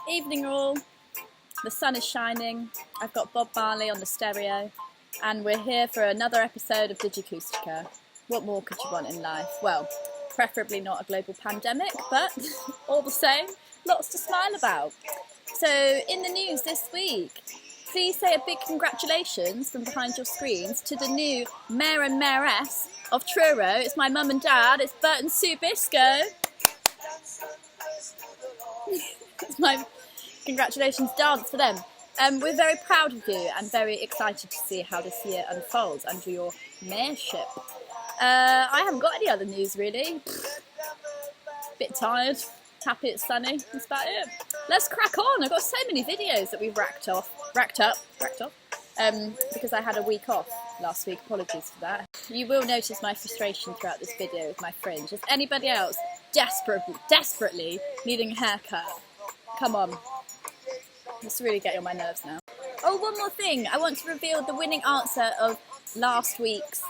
Evening all, the sun is shining, I've got Bob Marley on the stereo, and we're here for another episode of DigiKoostica. What more could you want in life? Well, preferably not a global pandemic, but all the same, lots to smile about. So, in the news this week, please say a big congratulations from behind your screens to the new Mayor and Mayoress of Truro. It's my mum and dad, it's Bert and Sue Biscoe. It's my congratulations dance for them. We're very proud of you and very excited to see how this year unfolds under your mayorship. I haven't got any other news really. Bit tired, happy it's sunny, that's about it. Let's crack on. I've got so many videos that we've racked up, because I had a week off last week. Apologies for that. You will notice my frustration throughout this video with my fringe. Is anybody else desperately needing a haircut? Come on. It's really getting on my nerves now. Oh, one more thing. I want to reveal the winning answer of last week's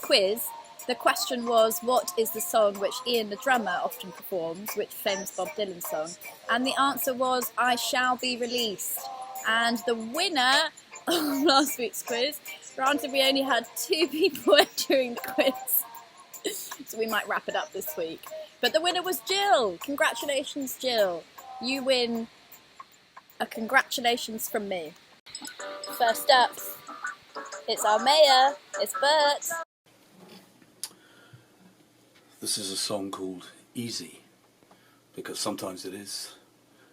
quiz. The question was, what is the song which Ian the drummer often performs, which famous Bob Dylan song? And the answer was, I Shall Be Released. And the winner of last week's quiz, granted we only had 2 people entering the quiz, so we might wrap it up this week. But the winner was Jill. Congratulations, Jill. You win a congratulations from me. First up, it's our mayor, it's Bert. This is a song called Easy, because sometimes it is,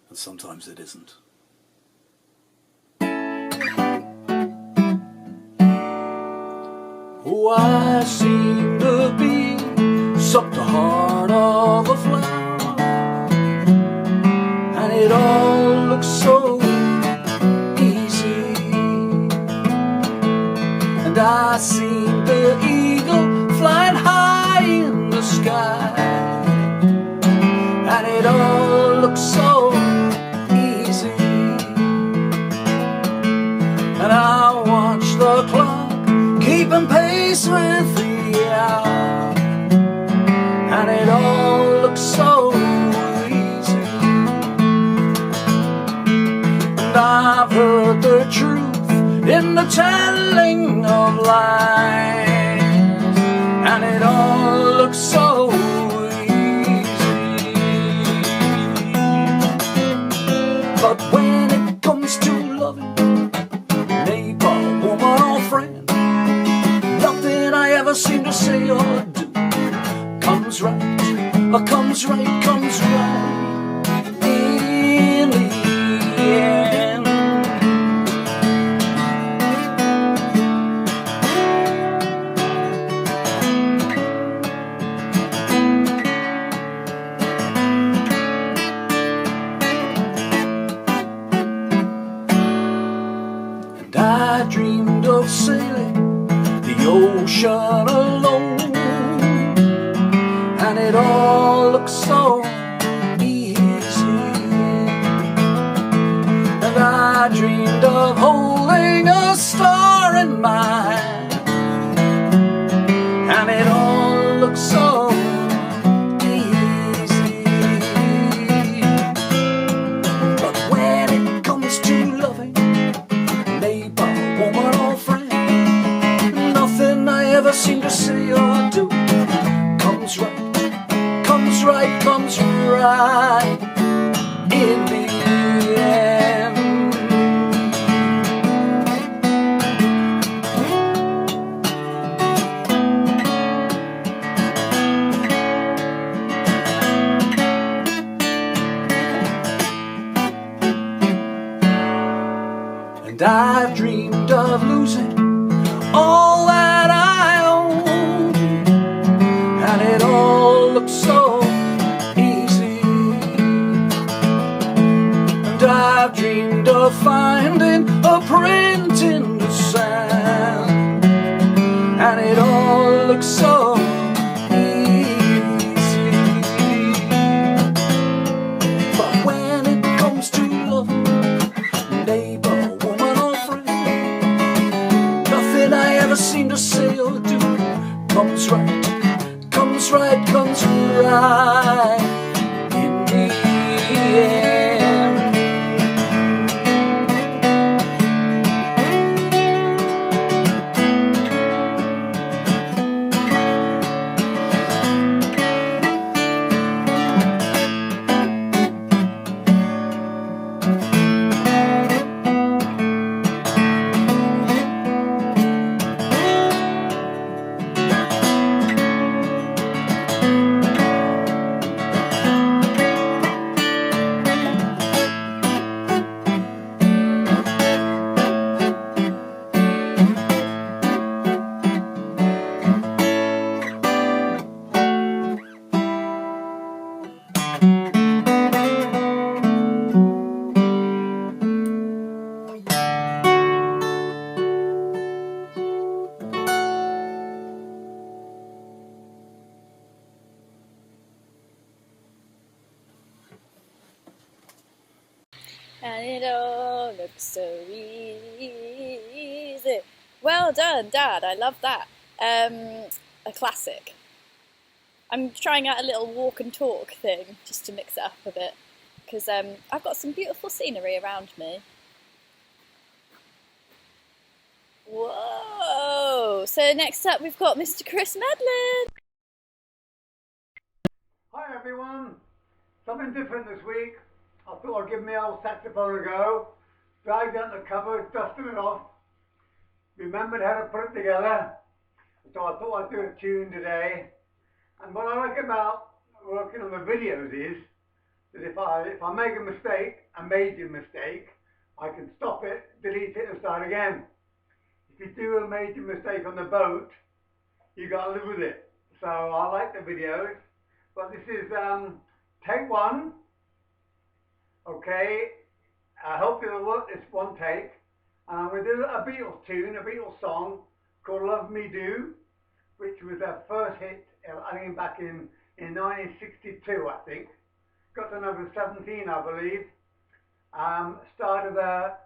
and sometimes it isn't. Oh, I seem to be sucked the heart of a flower, and it all looks so easy, and I seem the eagle flying high in the sky, and it all looks so easy, and I watch the clock keeping pace with the hour, and it all looks so easy, and I've heard the truth in the telling of lies, and it all looks so easy, but when it comes to loving neighbor, woman or friend, nothing I ever seem to say or do comes right in the end. And I dreamed of sailing the ocean alone, and it all looks so easy, and I dreamed of holding a star in my hand, and it all looks so easy, but when it comes to loving neighbor, woman or friend, nothing I ever seem to say or do comes right in the end. And I've dreamed of losing all that I own, and it all looks so easy, and I've dreamed of finding a print in the sand, and it all looks so easy, but when it comes to loving neighbor, woman or friend, nothing I ever seem to say or do comes right in the end. so easy. Well done, Dad. I love that. A classic. I'm trying out a little walk and talk thing just to mix it up a bit because I've got some beautiful scenery around me. Whoa! So next up we've got Mr. Chris Medlin. Hi everyone, something different this week. I thought I'd give my old saxophone a go. Dragged out the cupboard, dusted it off, remembered how to put it together. So I thought I'd do a tune today. And what I like about working on the videos is that if I make a mistake, a major mistake, I can stop it, delete it and start again. If you do a major mistake on the boat, you got to live with it. So I like the videos. But this is take one. Okay, I hope it'll work this one take. And I'm going to do a Beatles tune, a Beatles song called Love Me Do, which was their first hit, I think back in 1962, I think. Got to number 17, I believe. Started their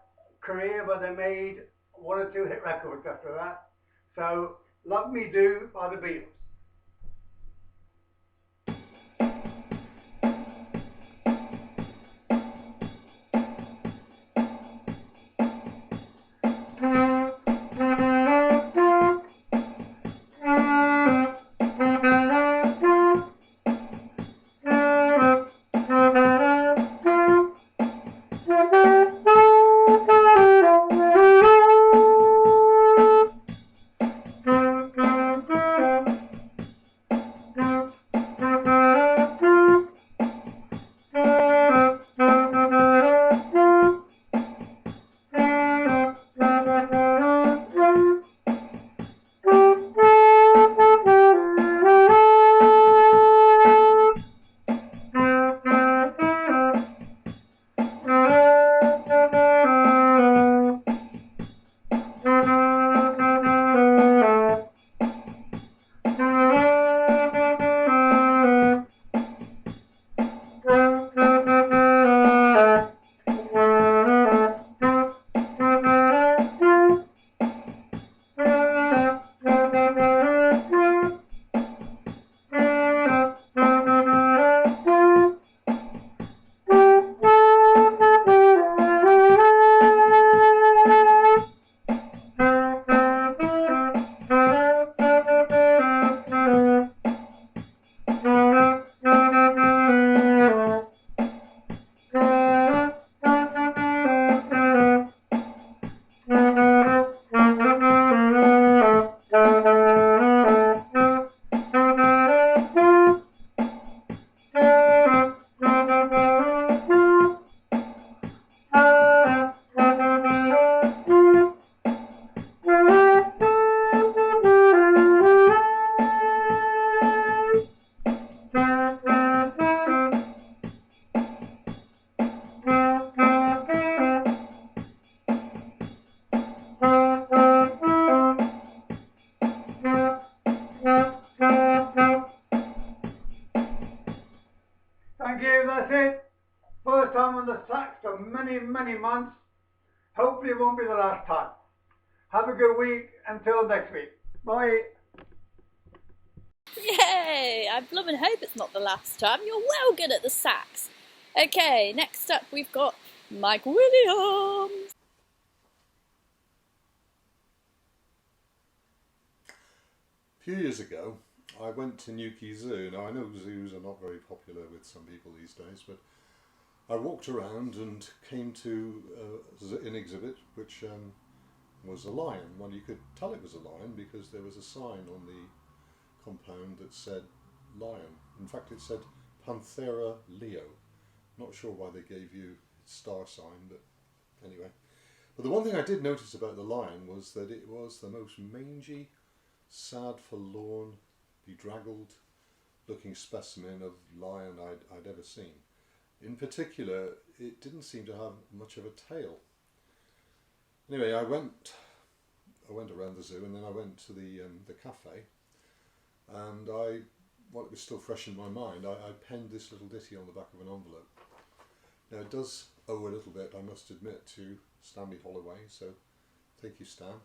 career, but they made 1 or 2 hit records after that. So, Love Me Do by the Beatles. Thank you, that's it. First time on the sax for many, many months. Hopefully it won't be the last time. Have a good week until next week. Bye. Yay! I blooming hope it's not the last time. You're well good at the sax. Okay, next up we've got Mike Williams. A few years ago, I went to Newquay Zoo. Now, I know zoos are not very popular with some people these days, but I walked around and came to an exhibit which was a lion. Well, you could tell it was a lion because there was a sign on the compound that said lion. In fact, it said Panthera leo. Not sure why they gave you its star sign, but anyway. But the one thing I did notice about the lion was that it was the most mangy, sad, forlorn, bedraggled looking specimen of lion I'd ever seen. In particular, it didn't seem to have much of a tail. Anyway, I went around the zoo and then I went to the cafe, and while it was still fresh in my mind, I penned this little ditty on the back of an envelope. Now it does owe a little bit, I must admit, to Stanley Holloway, so thank you, Stan,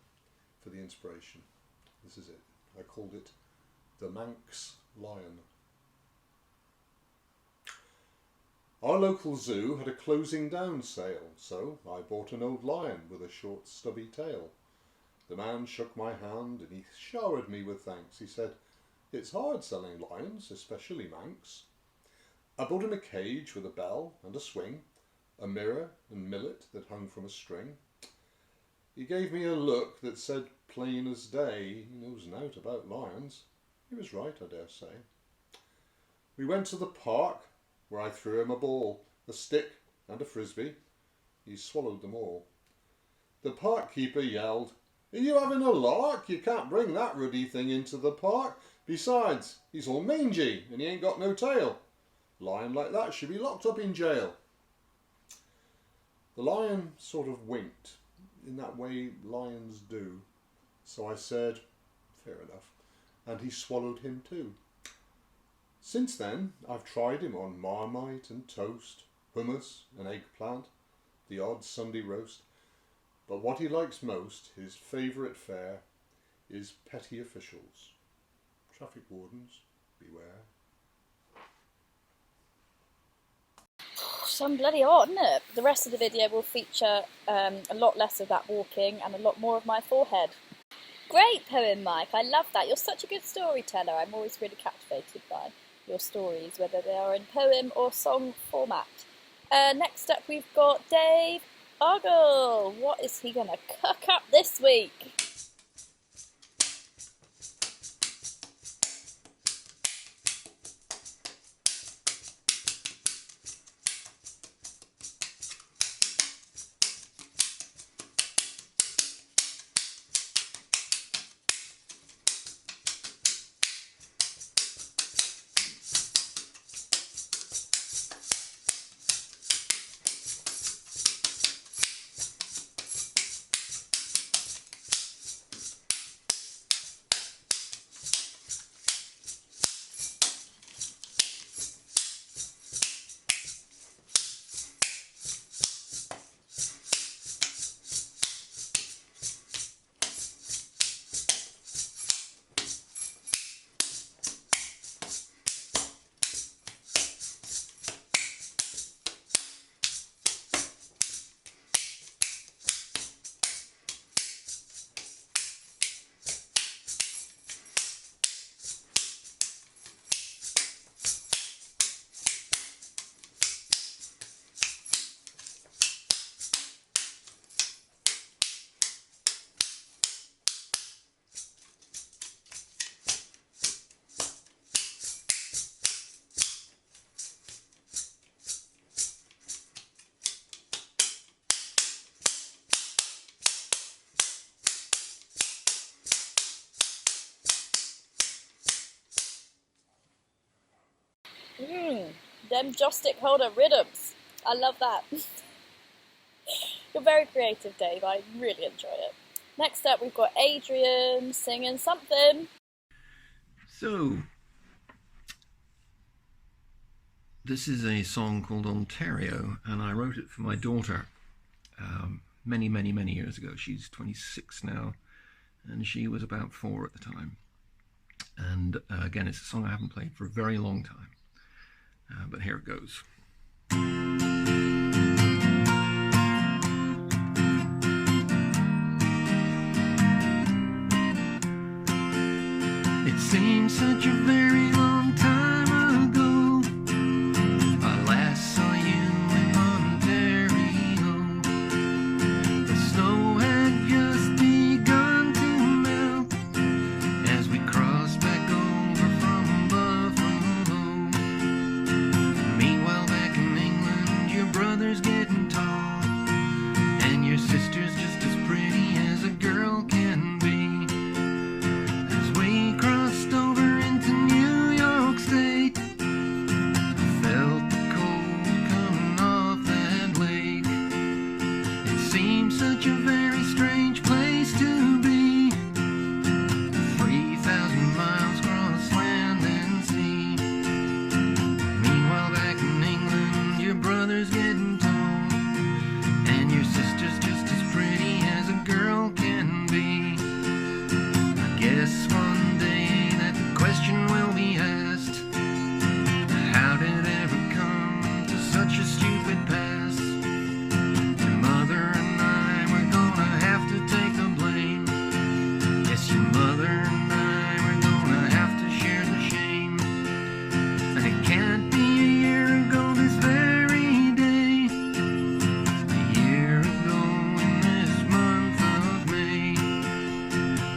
for the inspiration. This is it. I called it The Manx Lion. Our local zoo had a closing down sale, so I bought an old lion with a short stubby tail. The man shook my hand and he showered me with thanks. He said, "It's hard selling lions, especially Manx." I bought him a cage with a bell and a swing, a mirror and millet that hung from a string. He gave me a look that said plain as day, he knows nought about lions. He was right, I dare say. We went to the park, where I threw him a ball, a stick and a frisbee. He swallowed them all. The park keeper yelled, "Are you having a lark? You can't bring that ruddy thing into the park. Besides, he's all mangy and he ain't got no tail. A lion like that should be locked up in jail." The lion sort of winked, in that way lions do. So I said, "Fair enough," and he swallowed him too. Since then, I've tried him on marmite and toast, hummus and eggplant, the odd Sunday roast, but what he likes most, his favourite fare, is petty officials. Traffic wardens, beware. Some bloody hot, isn't it? The rest of the video will feature a lot less of that walking and a lot more of my forehead. Great poem, Mike. I love that. You're such a good storyteller. I'm always really captivated by your stories, whether they are in poem or song format. Next up, we've got Dave Ogle. What is he going to cook up this week? Them joystick holder rhythms. I love that. You're very creative, Dave. I really enjoy it. Next up, we've got Adrian singing something. So, this is a song called Ontario, and I wrote it for my daughter many, many, many years ago. She's 26 now, and she was about 4 at the time. And again, it's a song I haven't played for a very long time. But here it goes. It seems such a very long time ago I last saw you in Ontario. The snow had just begun to melt as we crossed back over from Buffalo. Meanwhile, back in England, your brother's getting tall, and your sister's just as pretty as a girl can be. As we crossed over into New York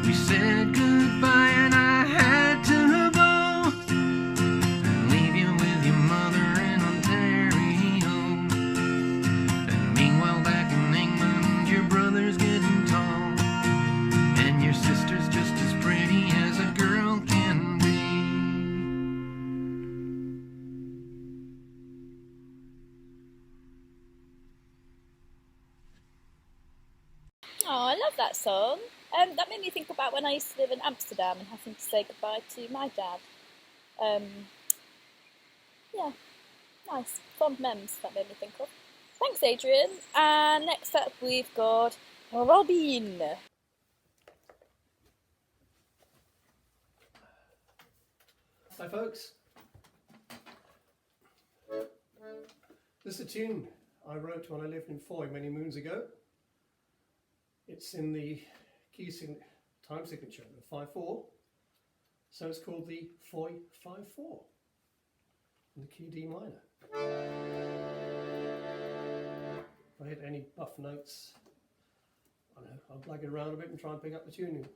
We said goodbye and I had to go and leave you with your mother in Ontario. And meanwhile back in England your brother's getting tall and your sister's just as pretty as a girl can be. Oh, I love that song. That made me think about when I used to live in Amsterdam and having to say goodbye to my dad. Yeah, nice. Fond memes that made me think of. Thanks, Adrian. And next up we've got Robin. Hi folks, this is a tune I wrote when I lived in Foy many moons ago. It's in the key time signature of 5/4, so it's called the Foy 5/4 in the key D minor. If I hit any buff notes, I don't know, I'll blag it around a bit and try and pick up the tuning.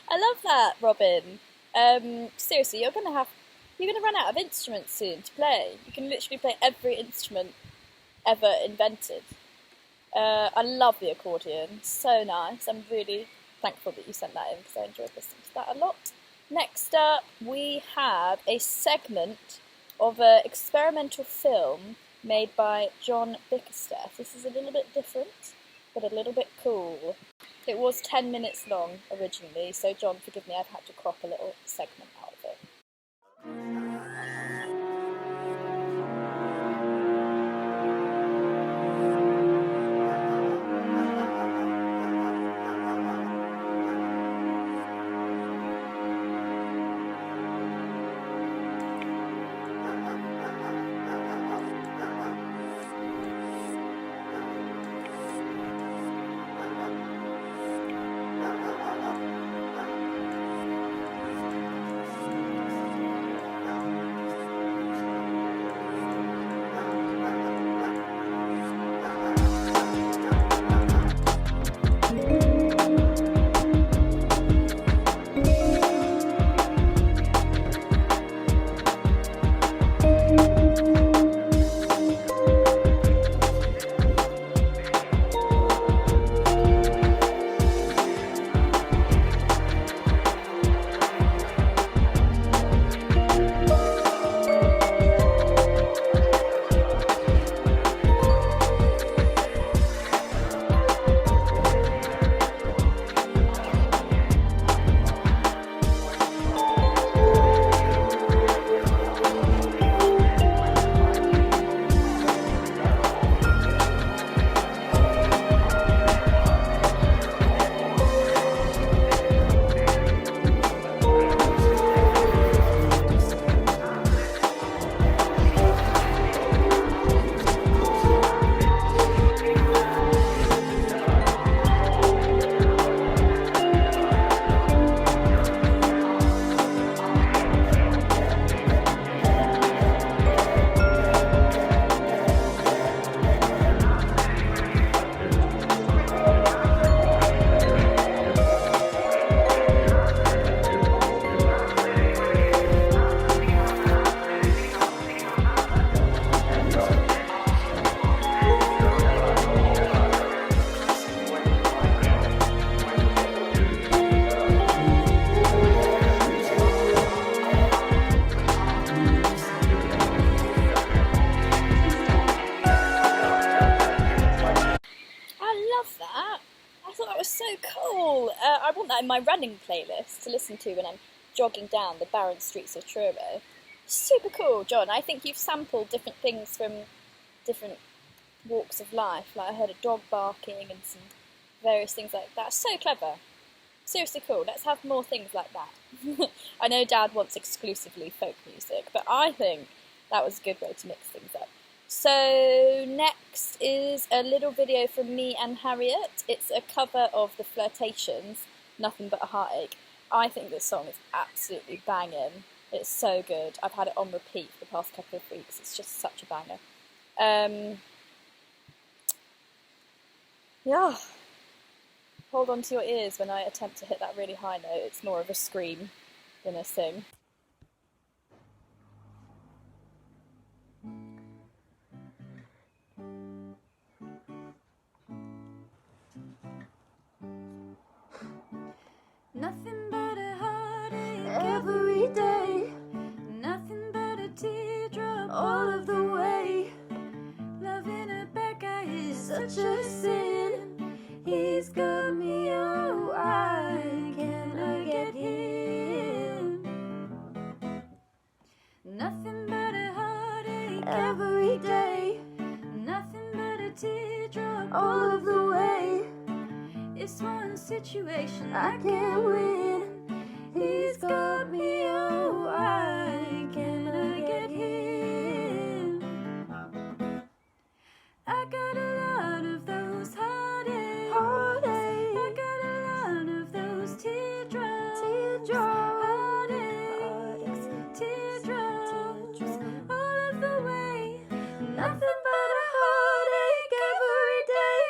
I love that, Robin. Seriously, you're gonna run out of instruments soon to play. You can literally play every instrument ever invented. I love the accordion, so nice. I'm really thankful that you sent that in because I enjoyed listening to that a lot. Next up, we have a segment of an experimental film made by John Bickerstaff. This is a little bit different, but a little bit cool. It was 10 minutes long originally, so John, forgive me, I've had to crop a little segment out of it. want that in my running playlist to listen to when I'm jogging down the barren streets of Truro. Super cool, John. I think you've sampled different things from different walks of life. Like I heard a dog barking and some various things like that. So clever. Seriously cool. Let's have more things like that. I know Dad wants exclusively folk music, but I think that was a good way to mix things up. So next is a little video from me and Harriet. It's a cover of The Flirtations, Nothing But a Heartache. I think this song is absolutely banging. It's so good. I've had it on repeat for the past couple of weeks. It's just such a banger. Yeah. Hold on to your ears when I attempt to hit that really high note. It's more of a scream than a sing. Nothing but a heartache every day. Nothing but a teardrop all of the way. Loving a bad guy is such a sin. He's got me, oh, why can't I get him? Nothing but a heartache every day. Nothing but a teardrop all of the way. It's one situation I can't win. He's got me, oh, why can't I get him? I got a lot of those heartaches. I got a lot of those teardrops. Heartaches, teardrops, all of the way. Nothing but a heartache every day.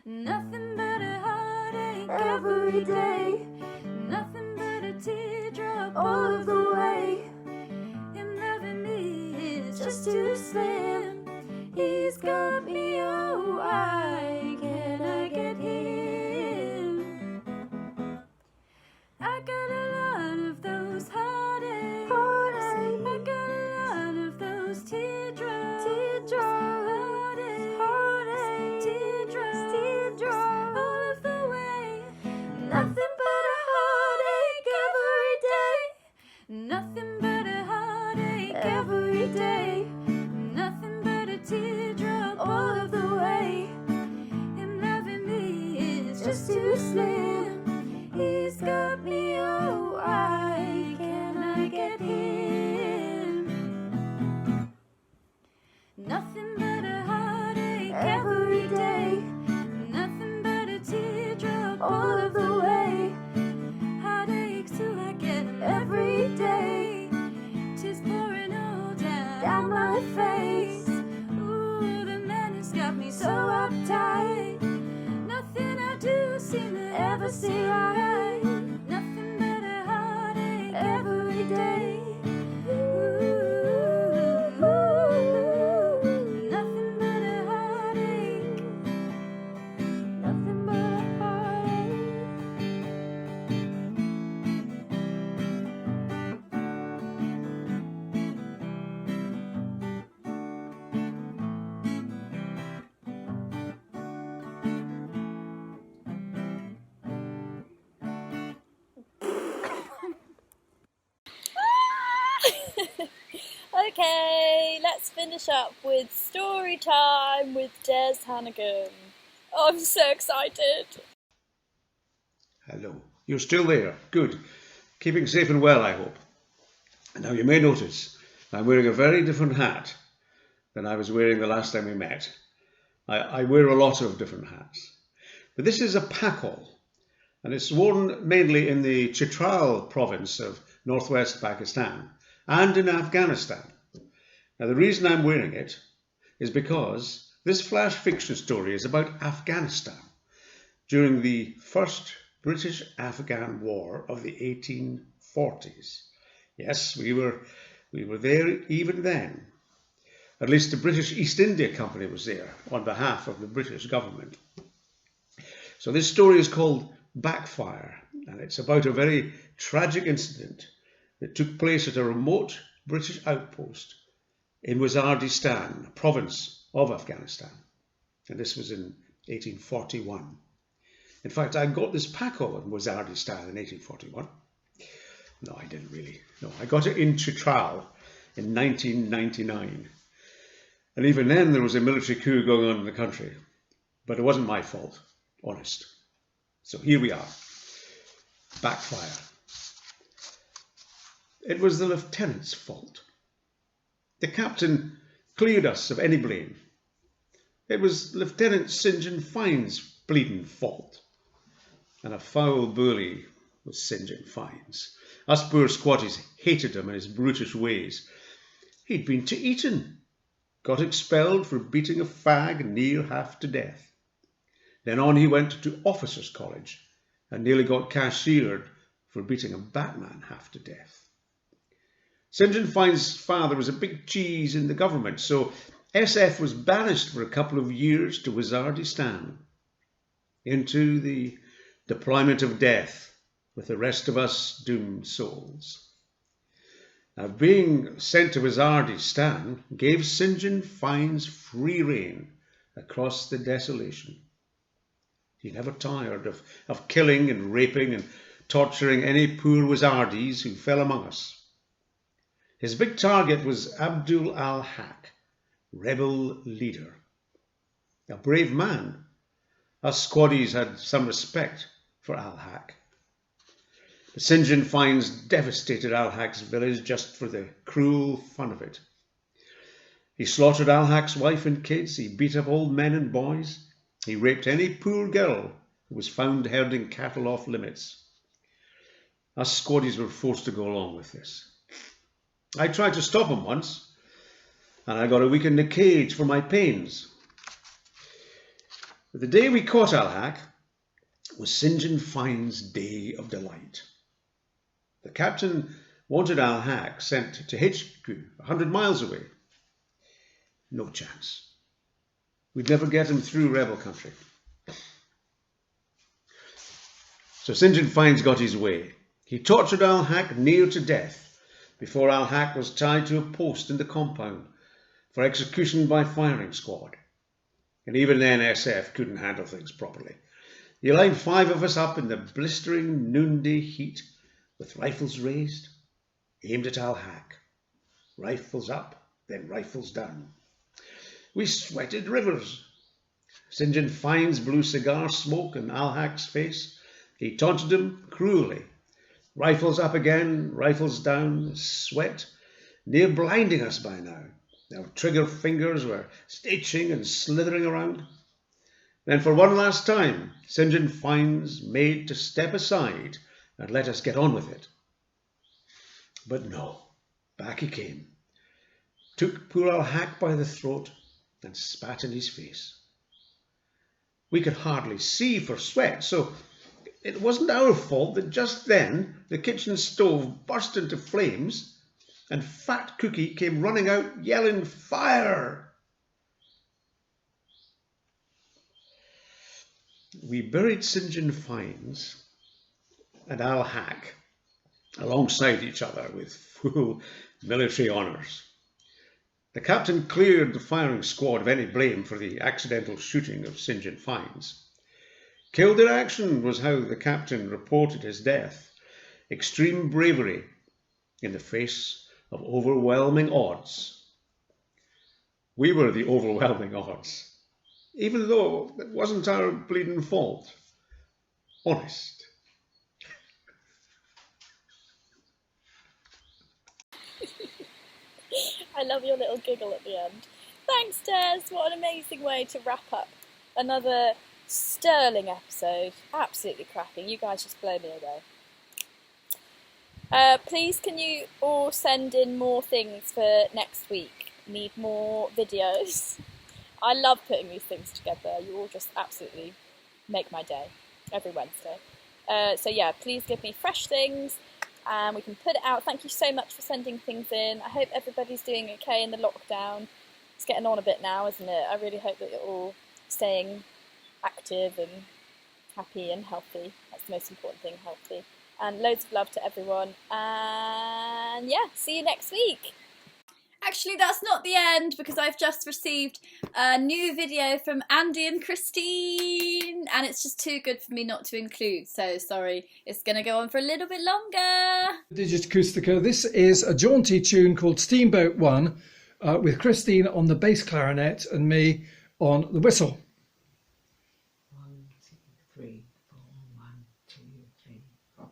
Nothing but a heartache every day. Nothing but a teardrop all of the way. Him loving me is just too slim. He's got me, oh, why can't I get him? I got a lot of those heartaches. I got a lot of those teardrops. Heartaches, teardrops, all of the way. Nothing but a heartache every day. Nothing but a heartache every day. Nothing but a teardrop all of the way. Him loving me is just too slim. He's got me, oh, why can't I get him? Nothing but a heartache every day. Nothing but a teardrop all of the way. Heartaches till I get them every day. Tears pouring all down my face. Ooh, the man has got me so uptight. Nothing I do seem to ever see right. Nothing but a heartache every day. Ooh, nothing but a heartache. Nothing but a heartache. Okay, let's finish up with story time with Des Hannigan. Oh, I'm so excited. Hello. You're still there. Good. Keeping safe and well, I hope. Now, you may notice I'm wearing a very different hat than I was wearing the last time we met. I wear a lot of different hats. But this is a pakol, and it's worn mainly in the Chitral province of northwest Pakistan and in Afghanistan. Now, the reason I'm wearing it is because this flash fiction story is about Afghanistan during the first British-Afghan War of the 1840s. Yes, we were there even then. At least the British East India Company was there on behalf of the British government. So this story is called Backfire, and it's about a very tragic incident that took place at a remote British outpost in Waziristan, a province of Afghanistan. And this was in 1841. In fact, I got this Paco in Wazardi style in 1841. No, I didn't really. No, I got it in Chitral in 1999. And even then there was a military coup going on in the country. But it wasn't my fault, honest. So here we are. Backfire. It was the lieutenant's fault. The captain cleared us of any blame. It was Lieutenant St. John Fine's bleeding fault. And a foul bully was St. John Fine's. Us poor squatties hated him and his brutish ways. He'd been to Eton, got expelled for beating a fag near half to death. Then on he went to Officers' College and nearly got cashiered for beating a batman half to death. St. John Fine's father was a big cheese in the government, so SF was banished for a couple of years to Wazardistan, into the deployment of death with the rest of us doomed souls. Now, being sent to Wazardistan gave St. John Fine's free rein across the desolation. He never tired of killing and raping and torturing any poor Wazardis who fell among us. His big target was Abdul al-Haq, rebel leader. A brave man. Us squaddies had some respect for al-Haq. But St. John Fine's devastated al-Haq's village just for the cruel fun of it. He slaughtered al-Haq's wife and kids, he beat up old men and boys, he raped any poor girl who was found herding cattle off limits. Us squaddies were forced to go along with this. I tried to stop him once, and I got a week in the cage for my pains. But the day we caught al-Haq was St. John Fine's day of delight. The captain wanted al-Haq sent to HQ 100 miles away. No chance. We'd never get him through rebel country. So St. John Fine's got his way. He tortured al-Haq near to death before al-Haq was tied to a post in the compound for execution by firing squad. And even then SF couldn't handle things properly. He lined 5 of us up in the blistering noonday heat with rifles raised, aimed at al-Haq. Rifles up, then rifles down. We sweated rivers. St. John Fine's blew cigar smoke in al-Haq's face. He taunted him cruelly. Rifles up again, rifles down, sweat, near blinding us by now. Our trigger fingers were stitching and slithering around. Then for one last time, St. John Fine's made to step aside and let us get on with it. But no, back he came, took poor al-Haq by the throat and spat in his face. We could hardly see for sweat, so it wasn't our fault that just then the kitchen stove burst into flames and Fat Cookie came running out yelling, "Fire!" We buried St. John Fine's and al-Haq alongside each other with full military honours. The captain cleared the firing squad of any blame for the accidental shooting of St. John Fine's. Killed in action was how the captain reported his death. Extreme bravery in the face of overwhelming odds. We were the overwhelming odds, even though it wasn't our bleeding fault. Honest. I love your little giggle at the end. Thanks, Des. What an amazing way to wrap up another sterling episode. Absolutely cracking. You guys just blow me away. Please can you all send in more things for next week? Need more videos. I love putting these things together. You all just absolutely make my day every Wednesday. So yeah, please give me fresh things and we can put it out. Thank you so much for sending things in. I hope everybody's doing okay in the lockdown. It's getting on a bit now, isn't it? I really hope that you're all staying active and happy and healthy. That's the most important thing, healthy. And loads of love to everyone. And yeah, see you next week. Action! actually, that's not the end, because I've just received a new video from Andy and Christine, and it's just too good for me not to include, so sorry, it's going to go on for a little bit longer. DigiKoostica. This is a jaunty tune called Steamboat One, with Christine on the bass clarinet and me on the whistle. 1, 2, 3, 4, 1, 2, 3, 4.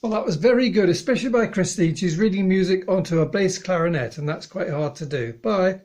Well, that was very good, especially by Christine. She's reading music onto a bass clarinet, and that's quite hard to do. Bye.